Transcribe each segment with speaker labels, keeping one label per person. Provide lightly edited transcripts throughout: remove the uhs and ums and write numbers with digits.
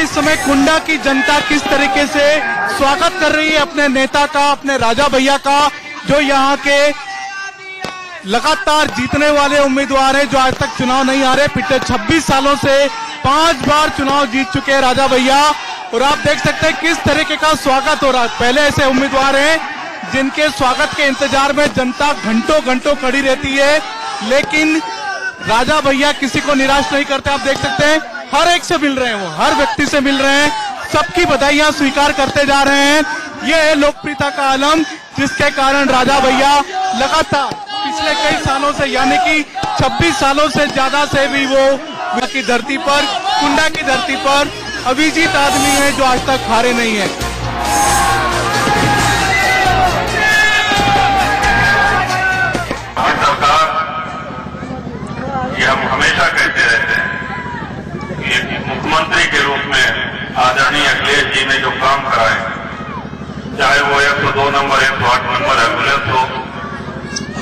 Speaker 1: इस समय कुंडा की जनता किस तरीके से स्वागत कर रही है अपने नेता का, अपने राजा भैया का, जो यहाँ के लगातार जीतने वाले उम्मीदवार हैं, जो आज तक चुनाव नहीं हारे। पिछले 26 सालों से 5 बार चुनाव जीत चुके हैं राजा भैया, और आप देख सकते हैं किस तरीके का स्वागत हो रहा है। पहले ऐसे उम्मीदवार हैं जिनके स्वागत के इंतजार में जनता घंटों घंटों खड़ी रहती है, लेकिन राजा भैया किसी को निराश नहीं करते। आप देख सकते हैं हर एक से मिल रहे हैं, वो हर व्यक्ति से मिल रहे हैं, सबकी बधाइयां स्वीकार करते जा रहे हैं। ये है लोकप्रियता का आलम, जिसके कारण राजा भैया लगातार पिछले कई सालों से, यानी कि 26 सालों से ज्यादा से भी वो की धरती पर, कुंडा की धरती पर अभिजीत आदमी है जो आज तक हारे नहीं है।
Speaker 2: ये हम हमेशा कहते रहते हैं कि मुख्यमंत्री के रूप में आदरणीय अखिलेश जी ने जो काम कराए, चाहे वो 102 नंबर 108 नंबर एम्बुलेंस हो,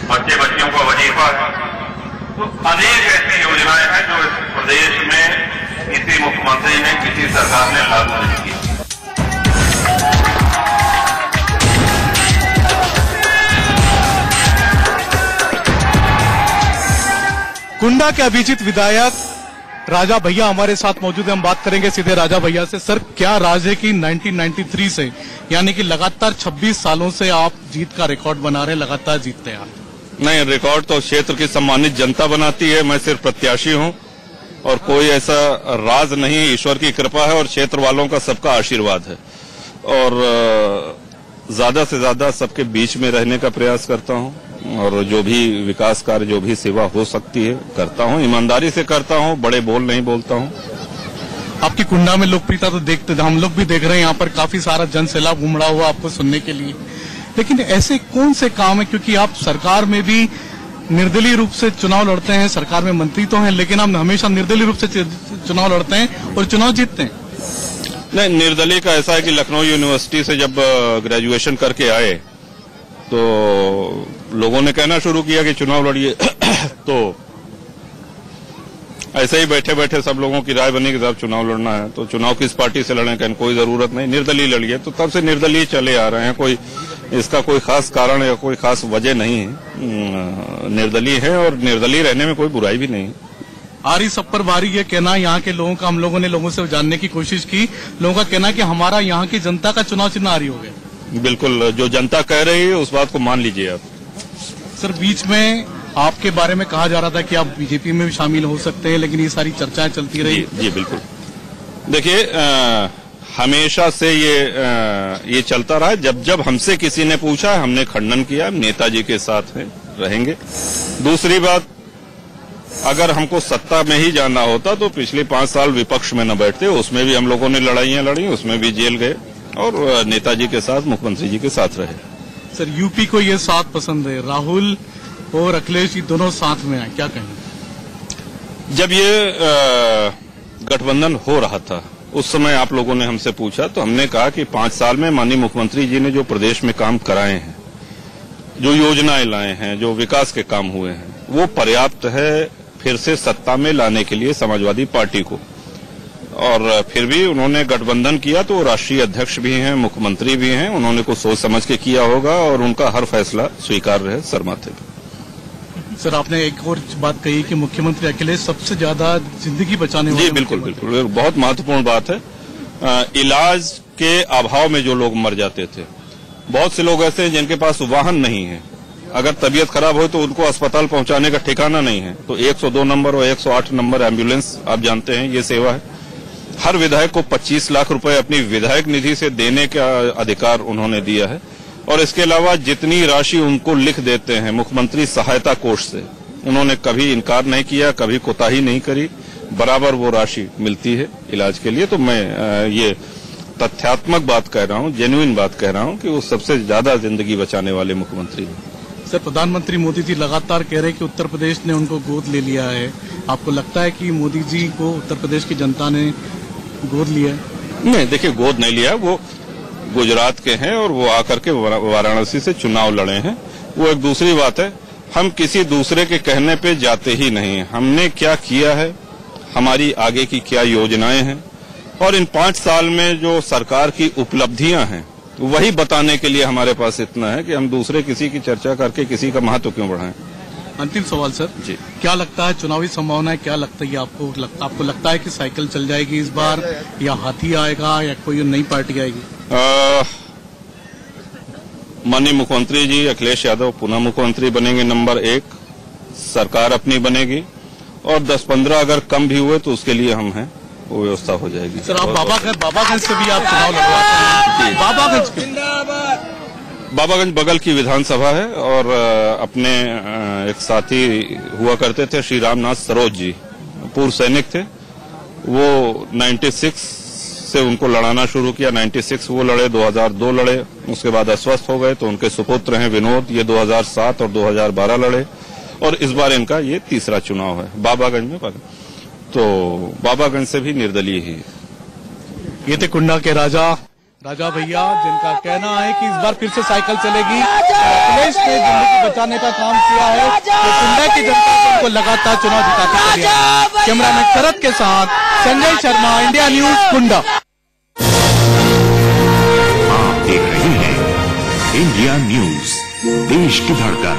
Speaker 2: बच्चियों का वजीफा, तो अनेक ऐसी योजनाएं हैं जो इस प्रदेश में किसी मुख्यमंत्री ने, किसी सरकार ने लागू नहीं की।
Speaker 1: कुंडा के अभिजीत विधायक राजा भैया हमारे साथ मौजूद है। हम बात करेंगे सीधे राजा भैया से। सर, क्या राज है कि 1993 से, यानी कि लगातार 26 सालों से आप जीत का रिकॉर्ड बना रहे हैं, लगातार जीतते हैं?
Speaker 3: नहीं, रिकॉर्ड तो क्षेत्र की सम्मानित जनता बनाती है, मैं सिर्फ प्रत्याशी हूं, और कोई ऐसा राज नहीं, ईश्वर की कृपा है और क्षेत्र वालों का सबका आशीर्वाद है, और ज्यादा से ज्यादा सबके बीच में रहने का प्रयास करता हूं, और जो भी विकास कार्य, जो भी सेवा हो सकती है करता हूं, ईमानदारी से करता हूं, बड़े बोल नहीं बोलता हूं।
Speaker 1: आपकी कुंडा में लोकप्रियता तो देखते, हम लोग भी देख रहे हैं, यहाँ पर काफी सारा जन सैलाब उमड़ा हुआ आपको सुनने के लिए, लेकिन ऐसे कौन से काम है, क्योंकि आप सरकार में भी निर्दलीय रूप से चुनाव लड़ते हैं, सरकार में मंत्री तो हैं, लेकिन आप हमेशा निर्दलीय रूप से चुनाव लड़ते हैं और चुनाव जीतते हैं।
Speaker 3: नहीं, निर्दलीय का ऐसा है कि लखनऊ यूनिवर्सिटी से जब ग्रेजुएशन करके आए तो लोगों ने कहना शुरू किया कि चुनाव लड़िए तो ऐसे ही बैठे बैठे सब लोगों की राय बनी कि साहब चुनाव लड़ना है, तो चुनाव किस पार्टी से लड़ें, कहने कोई जरूरत नहीं, निर्दलीय लड़िए। तो तब से निर्दलीय चले आ रहे हैं, कोई इसका कोई खास कारण या कोई खास वजह नहीं है, निर्दलीय है, और निर्दलीय रहने में कोई बुराई भी नहीं है।
Speaker 1: आरी सब पर भारी ये कहना यहाँ के लोगों का, हम लोगों ने लोगों से जानने की कोशिश की, लोगों का कहना कि हमारा यहाँ की जनता का चुनाव चिन्ह आरी हो गया।
Speaker 3: बिल्कुल, जो जनता कह रही है उस बात को मान लीजिए आप।
Speaker 1: सर, बीच में आपके बारे में कहा जा रहा था कि आप बीजेपी में भी शामिल हो सकते हैं, लेकिन ये सारी चर्चाएं चलती रही।
Speaker 3: जी बिल्कुल, देखिए हमेशा से ये चलता रहा। जब जब हमसे किसी ने पूछा, हमने खंडन किया, नेताजी के साथ रहेंगे। दूसरी बात, अगर हमको सत्ता में ही जाना होता तो पिछले 5 साल विपक्ष में न बैठते, उसमें भी हम लोगों ने लड़ाइयां लड़ी, उसमें भी जेल गए, और नेताजी के साथ, मुख्यमंत्री जी के साथ रहे।
Speaker 1: सर, यूपी को ये साथ पसंद है, राहुल और अखिलेश जी दोनों साथ में आए, क्या कहेंगे?
Speaker 3: जब ये गठबंधन हो रहा था उस समय आप लोगों ने हमसे पूछा, तो हमने कहा कि 5 साल में माननीय मुख्यमंत्री जी ने जो प्रदेश में काम कराए हैं, जो योजनाएं लाए हैं, जो विकास के काम हुए हैं, वो पर्याप्त है फिर से सत्ता में लाने के लिए समाजवादी पार्टी को। और फिर भी उन्होंने गठबंधन किया, तो राष्ट्रीय अध्यक्ष भी हैं, मुख्यमंत्री भी हैं, उन्होंने कुछ सोच समझ के किया होगा, और उनका हर फैसला स्वीकार्य है सरमाथे पे।
Speaker 1: सर, आपने एक और बात कही कि मुख्यमंत्री अखिलेश सबसे ज्यादा जिंदगी बचाने वाले।
Speaker 3: जी बिल्कुल बिल्कुल, बहुत महत्वपूर्ण बात है। इलाज के अभाव में जो लोग मर जाते थे, बहुत से लोग ऐसे हैं जिनके पास वाहन नहीं है, अगर तबीयत खराब हो तो उनको अस्पताल पहुंचाने का ठिकाना नहीं है, तो 102 नंबर और 108 नंबर एम्बुलेंस, आप जानते हैं ये सेवा है। हर विधायक को 25 लाख रुपए अपनी विधायक निधि से देने का अधिकार उन्होंने दिया है, और इसके अलावा जितनी राशि उनको लिख देते हैं मुख्यमंत्री सहायता कोष से, उन्होंने कभी इनकार नहीं किया, कभी कोताही नहीं करी, बराबर वो राशि मिलती है इलाज के लिए। तो मैं ये तथ्यात्मक बात कह रहा हूँ, जेन्युइन बात कह रहा हूँ कि वो सबसे ज्यादा जिंदगी बचाने वाले मुख्यमंत्री हैं।
Speaker 1: सर, प्रधानमंत्री मोदी जी लगातार कह रहे हैं कि उत्तर प्रदेश ने उनको गोद ले लिया है, आपको लगता है कि मोदी जी को उत्तर प्रदेश की जनता ने गोद लिया है?
Speaker 3: नहीं, देखिए, गोद नहीं लिया, वो गुजरात के हैं और वो आकर के वाराणसी से चुनाव लड़े हैं, वो एक दूसरी बात है। हम किसी दूसरे के कहने पे जाते ही नहीं हैं। हमने क्या किया है, हमारी आगे की क्या योजनाएं हैं, और इन 5 साल में जो सरकार की उपलब्धियां हैं वही बताने के लिए हमारे पास इतना है कि हम दूसरे किसी की चर्चा करके किसी का महत्व क्यों बढ़ाएं।
Speaker 1: अंतिम सवाल सर जी, क्या लगता है चुनावी संभावनाएं क्या लगता है आपको लगता है कि साइकिल चल जाएगी इस बार, या हाथी आएगा, या कोई नई पार्टी आएगी?
Speaker 3: माननीय मुख्यमंत्री जी अखिलेश यादव पुनः मुख्यमंत्री बनेंगे, नंबर 1, सरकार अपनी बनेगी, और 10-15 अगर कम भी हुए तो उसके लिए हम हैं, वो व्यवस्था हो जाएगी।
Speaker 1: सर आप बाबागंज से भी आप चुनाव लड़वाते हैं,
Speaker 3: बाबागंज बगल की विधानसभा है, और अपने एक साथी हुआ करते थे श्री रामनाथ सरोज जी, पूर्व सैनिक थे, वो 96 से उनको लड़ाना शुरू किया। 96 वो लड़े, 2002 लड़े, उसके बाद अस्वस्थ हो गए तो उनके सुपुत्र हैं विनोद, ये 2007 और 2012 लड़े, और इस बार इनका ये तीसरा चुनाव है बाबागंज में। तो बाबागंज से भी निर्दलीय ही।
Speaker 1: ये थे कुंडा के राजा भैया, जिनका कहना है कि इस बार फिर से साइकिल चलेगी। अखिलेश ने जिंदगी बचाने का काम किया है, तो कुंडा की जनता को उनको लगातार चुनाव जिताते चली है। कैमरामैन शरद के साथ संजय शर्मा, इंडिया न्यूज, कुंडा।
Speaker 4: आप देख रहे हैं इंडिया न्यूज, देश की धड़कन।